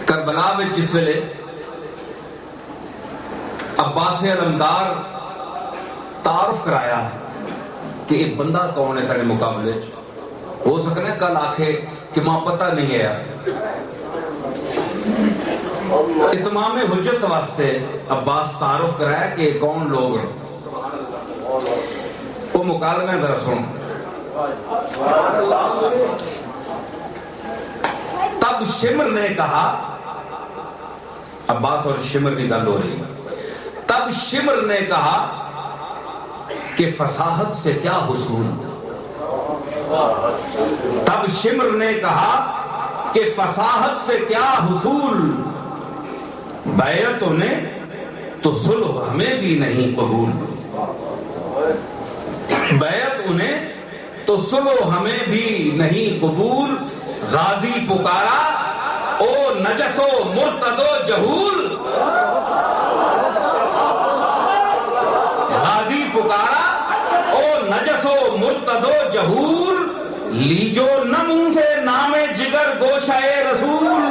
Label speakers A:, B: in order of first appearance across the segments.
A: کربلا میں جس ویلے عباس علمدار تعارف کرایا کہ یہ بندہ کون ہے تیرے مقابلے ہو سکنا کل آکھے کہ ماں پتہ نہیں ہے. اتمام حجت واسطے عباس تعارف کرایا کہ کون لوگ وہ مکالمہ ذرا سن. تب شمر نے کہا، عباس اور شمر کی گل ہو رہی، تب شمر نے کہا کہ فصاحت سے کیا حصول. تب شمر نے کہا کہ فصاحت سے کیا حصول، بیعت انہیں تو صلح ہمیں بھی نہیں قبول. بیعت انہیں تو صلح ہمیں بھی نہیں قبول. غازی پکارا او نجس و مرتد و جہول. غازی پکارا او نجس و مرتد و جہول. لیجو نہ منہ سے نام جگر گوشہ رسول.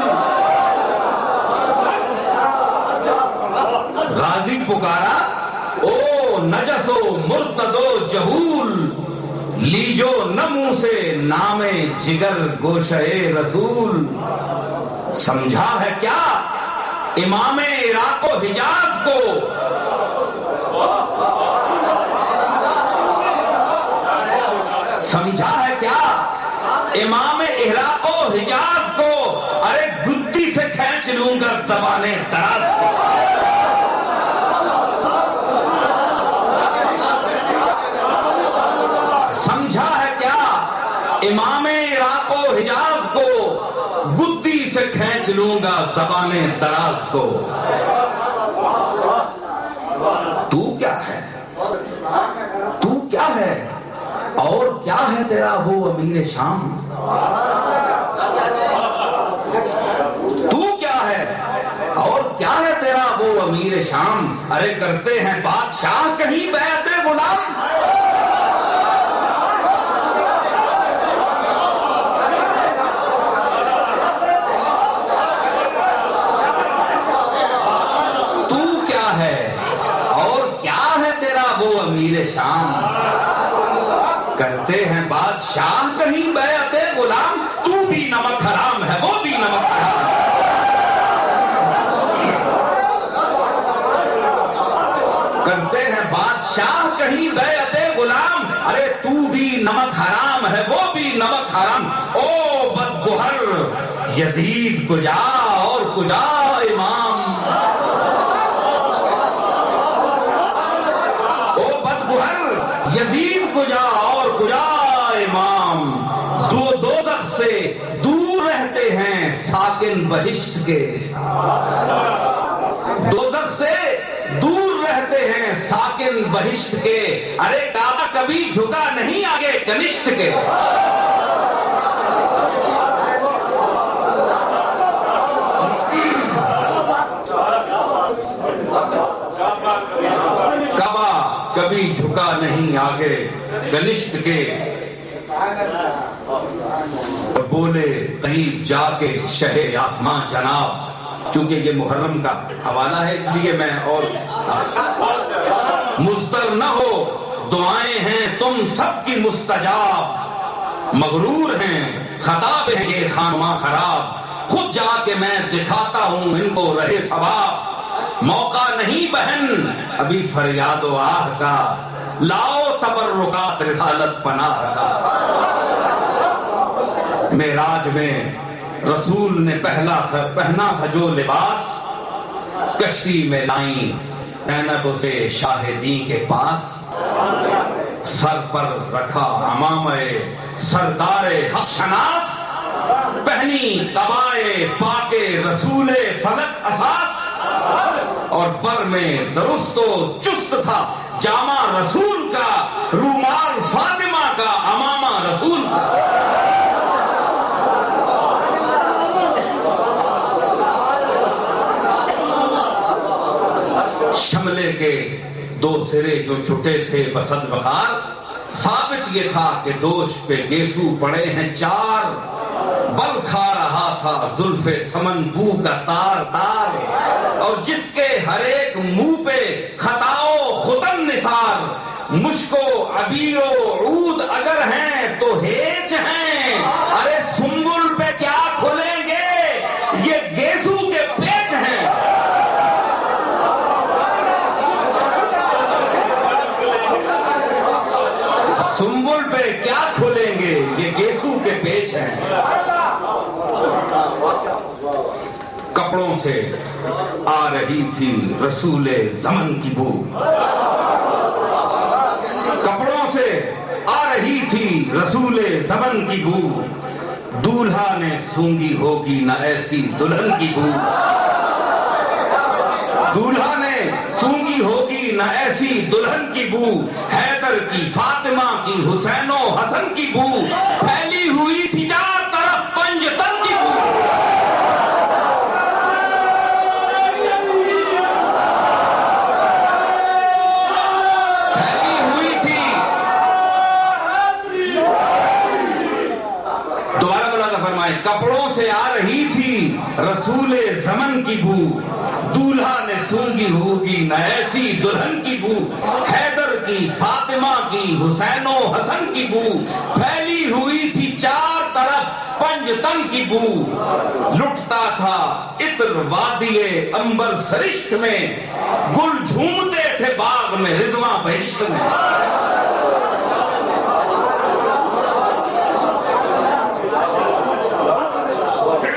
A: غازی پکارا او نجس و مرتد و جہول. لیجو نہ منہ سے نام جگر گوشہ رسول. سمجھا ہے کیا امام عراق و حجاز کو، سمجھا ہے کیا امام عراق و حجاز کو. ارے گدی سے کھینچ لوں گا زبانیں دراز کو. سمجھا ہے کیا امام عراق و حجاز کو، گدی سے کھینچ لوں گا زبانیں دراز کو. تو کیا ہے، تو کیا ہے اور کیا ہے تیرا وہ امیر شام. تو کیا ہے اور کیا ہے تیرا وہ امیر شام. ارے کرتے ہیں بادشاہ کہیں بیعت غلام. امیر شام کرتے ہیں بادشاہ کہیں بیعت غلام. تو بھی نمک حرام ہے وہ بھی نمک حرام ہے. کرتے ہیں بادشاہ کہیں بیعت غلام. ارے تو بھی نمک حرام ہے وہ بھی نمک حرام. او بدگہر یزید کجا اور کجا امام. یزید کجا اور کجا امام. دو دوزخ سے دور رہتے ہیں ساکن بہشت کے. دوزخ سے دور رہتے ہیں ساکن بہشت کے. ارے کعبہ کبھی جھکا نہیں آگے کنشت کے. کبھی جھکا نہیں آگے کنشت کے. بولے قریب جا کے شہ آسماں جناب. چونکہ یہ محرم کا حوالہ ہے اس لیے میں اور مضطر نہ ہو. دعائیں ہیں تم سب کی مستجاب. مغرور ہیں خطاب ہے یہ خانماں خراب. خود جا کے میں دکھاتا ہوں ان کو رہے ثواب. موقع نہیں بہن ابھی فریاد و آہ کا. لاؤ تبرکات رسالت پناہ کا. معراج میں رسول نے پہنا تھا جو لباس. کشتی میں لائیں زینب سے شاہدی کے پاس. سر پر رکھا امامہ سردار حق شناس. پہنی قبائے پاک رسول فلک اساس. اور بر میں درست و چست تھا جامہ رسول کا. رومال فاطمہ کا امامہ رسول کا. شملے کے دو سرے جو چھٹے تھے بسد وقار. ثابت یہ تھا کہ دوش پہ گیسو پڑے ہیں 4، بل کھا رہا تھا زلف سمن بو کا تار تار، اور جس کے ہر ایک منہ پہ خطاؤ خطن نثار، مشکو عبیر و عود اگر ہیں تو ہیچ ہیں، ارے سنبل پہ کیا کھلیں گے یہ گیسو کے پیچ ہیں۔ سنبل پہ کیا کھلیں گے یہ گیسو کے پیچ ہیں۔ کپڑوں سے آ رہی تھی رسول زمن کی بو، کپڑوں سے آ رہی تھی رسول زمن کی بو، دولہا نے سونگی ہوگی نہ ایسی دلہن کی بو، دولہا نے سونگی ہوگی نہ ایسی دلہن کی بو، حیدر کی فاطمہ کی حسین و حسن کی بو، پھیلی ہوئی تھی چار طرف پنجتن کی بو۔ پھیلی ہوئی تھی، دوبارہ بلاتا فرمائے، کپڑوں سے آ رہی تھی رسول زمن کی بو، دولہا نے سونگی ہوگی نہ ایسی دلہن کی بو، حیدر کی فاطمہ کی حسین و حسن کی بو، پھیلی ہوئی تھی چار طرف پنجتن کی بو، لٹتا تھا عطر وادی عنبر سرشت میں، گل جھومتے تھے باغ میں رضواں بہشت میں۔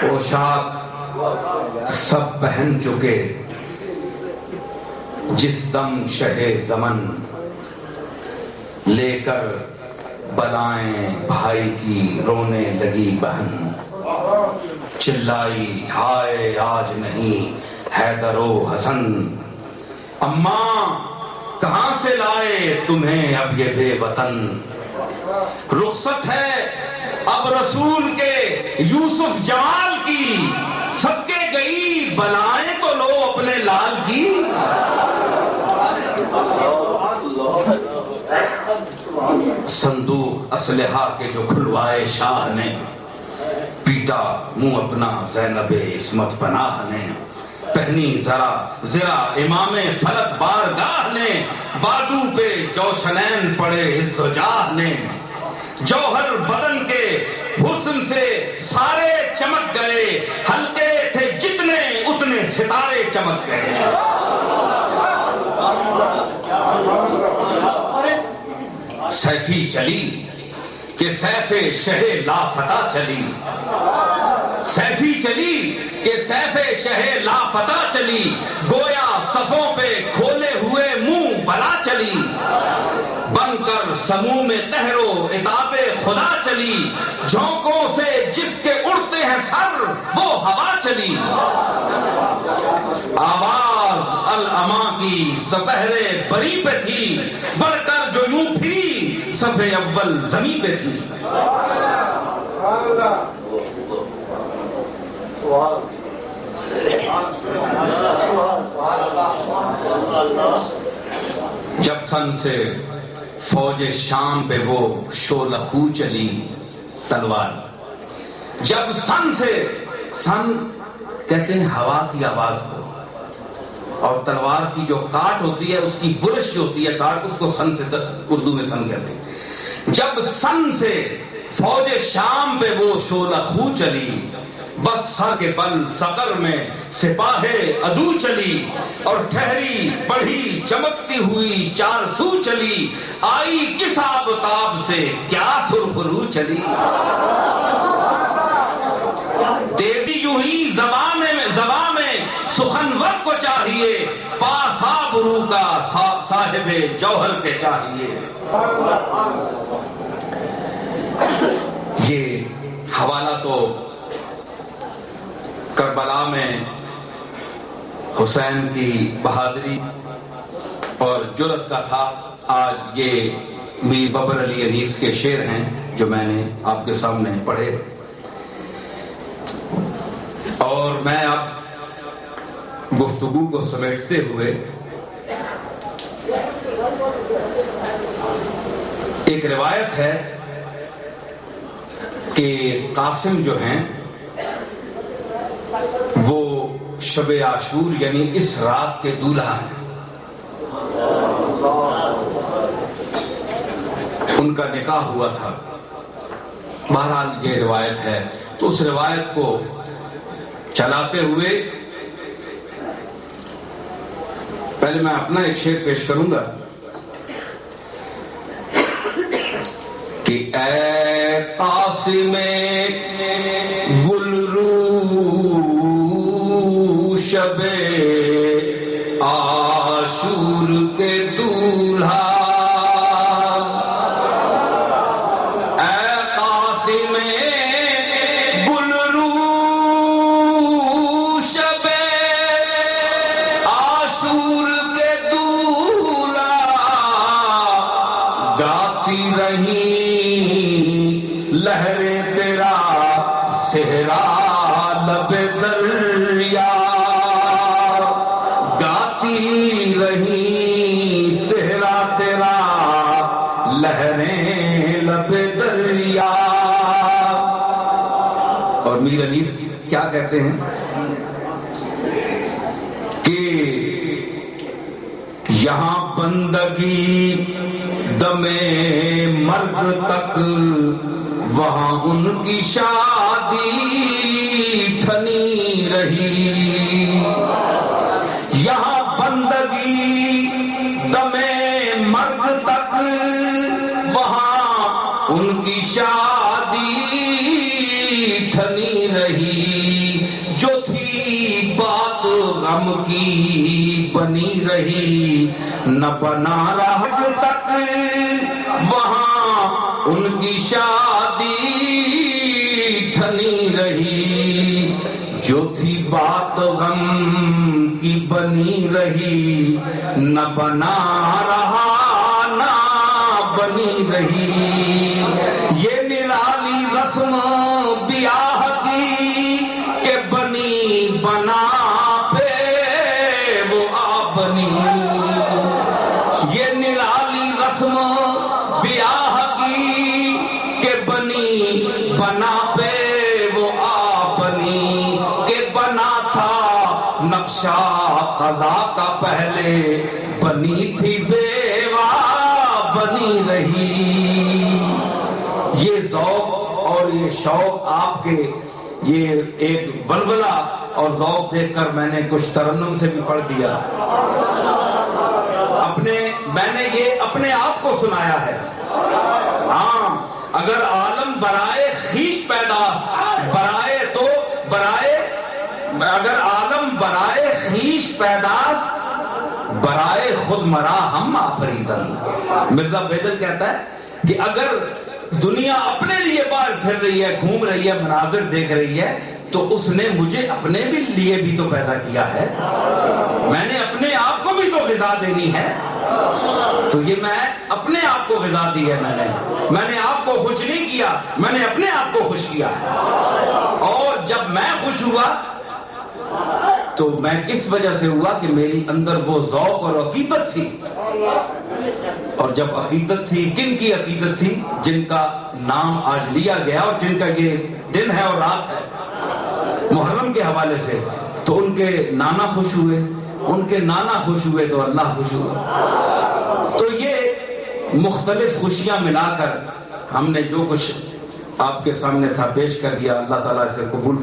A: پوشاک سب پہن چکے جس دم شہ زمن، لے کر بلائیں بھائی کی رونے لگی بہن، چلائی ہائے آج نہیں حیدر و حسن، اماں کہاں سے لائے تمہیں اب یہ بے وطن، رخصت ہے اب رسول کے یوسف جمال کی، صدقے گئی بلائیں تو لو اپنے لال کی۔ صندوق اسلحہ کے جو کھلوائے شاہ نے، پیٹا منہ اپنا زینب عصمت پناہ نے، پہنی ذرا امام فلک بارگاہ نے، بازو پہ جوشنین پڑے عز و جاہ نے، جوہر بدن کے حسن سے سارے چمک گئے، ہلکے تھے جتنے اتنے ستارے چمک گئے۔ سیفی چلی کہ سیف شہ لافتہ چلی، سیفی چلی کہ سیف شہ لافتہ چلی، گویا صفوں پہ کھولے ہوئے منہ بلا چلی، بن کر سموم قہر و عتاب خدا چلی، جھونکوں سے جس کے اڑتے ہیں سر وہ ہوا چلی، آواز الاما کی سپہرے بری پہ تھی، بڑھ کر جو یوں پھری صفحے اول زمیں پہ تھی۔ جب سن سے فوج شام پہ وہ شولخو چلی تلوار، جب سن سے، سن کہتے ہیں ہوا کی آواز کو، اور تلوار کی جو کاٹ ہوتی ہے اس کی برش جو ہوتی ہے کاٹ، اس کو سن سے اردو میں سن کہتے ہیں۔ جب سن سے فوج شام پہ وہ شولخو چلی، بس سر کے بل سقر میں سپاہ عدو چلی، اور ٹھہری بڑھی چمکتی ہوئی چار سو چلی، آئی کس آفتاب سے کیا سرخرو چلی، تیزی یوں ہی زبان میں سخنور کو چاہیے، پاس آبرو کا صاحب جوہر کے چاہیے۔ یہ حوالہ تو کربلا میں حسین کی بہادری اور جرأت کا تھا۔ آج یہ میر ببر علی انیس کے شعر ہیں جو میں نے آپ کے سامنے پڑھے، اور میں اب گفتگو کو سمیٹتے ہوئے ایک روایت ہے کہ قاسم جو ہیں وہ شب عاشور یعنی اس رات کے دولہا ہیں. ان کا نکاح ہوا تھا. بہرحال یہ روایت ہے. تو اس روایت کو چلاتے ہوئے پہلے میں اپنا ایک شعر پیش کروں گا کہ اے قاسم گلرو شب عاشور کے دولہا، لہریں تیرا صحرا لب دریا، گاتی رہی صحرا تیرا لہریں لب دریا. اور میر انیس کیا کہتے ہیں کہ یہاں بندگی دم مرگ تک، وہاں ان کی شادی ٹھنی رہی. یہاں بندگی دم مرگ تک، وہاں ان کی شادی ٹھنی رہی. جو تھی بات غم کی بنی رہی، نہ بنا رہا تک وہاں ان کی شادی ٹھنی رہی. جو تھی بات غم کی بنی رہی، نہ بنا رہا نہ بنی رہی. یہ نرالی رسم بیاہ کی کہ بنی بنا پہ وہ آ بنی. یہ نرالی رسم بیاہ کی کہ بنی بنا پہ وہ آ بنی. کہ بنا تھا نقشہ قضا کا پہلے، بنی تھی بیوہ بنی رہی. یہ ذوق اور یہ شوق آپ کے یہ ایک ولولہ اور ذوق دیکھ کر میں نے کچھ ترنم سے بھی پڑھ دیا. میں نے یہ اپنے آپ کو سنایا ہے. ہاں، اگر عالم برائے خیش پیداست، اگر عالم برائے خیش پیداست، برائے خود مرا ہم آفریدن. مرزا بیدل کہتا ہے کہ اگر دنیا اپنے لیے باہر پھر رہی ہے، گھوم رہی ہے، مناظر دیکھ رہی ہے، تو اس نے مجھے اپنے بھی لیے بھی تو پیدا کیا ہے. میں نے اپنے آپ کو بھی تو غذا دینی ہے. تو یہ میں اپنے آپ کو غذا دی ہے. میں نے آپ کو خوش نہیں کیا، میں نے اپنے آپ کو خوش کیا ہے. اور جب میں خوش ہوا تو میں کس وجہ سے ہوا کہ میری اندر وہ ذوق اور عقیدت تھی. اور جب عقیدت تھی، کن کی عقیدت تھی؟ جن کا نام آج لیا گیا اور جن کا یہ دن ہے اور رات ہے محرم کے حوالے سے. تو ان کے نانا خوش ہوئے، ان کے نانا خوش ہوئے تو اللہ خوش ہوا. تو یہ مختلف خوشیاں ملا کر ہم نے جو کچھ آپ کے سامنے تھا پیش کر دیا. اللہ تعالیٰ اسے قبول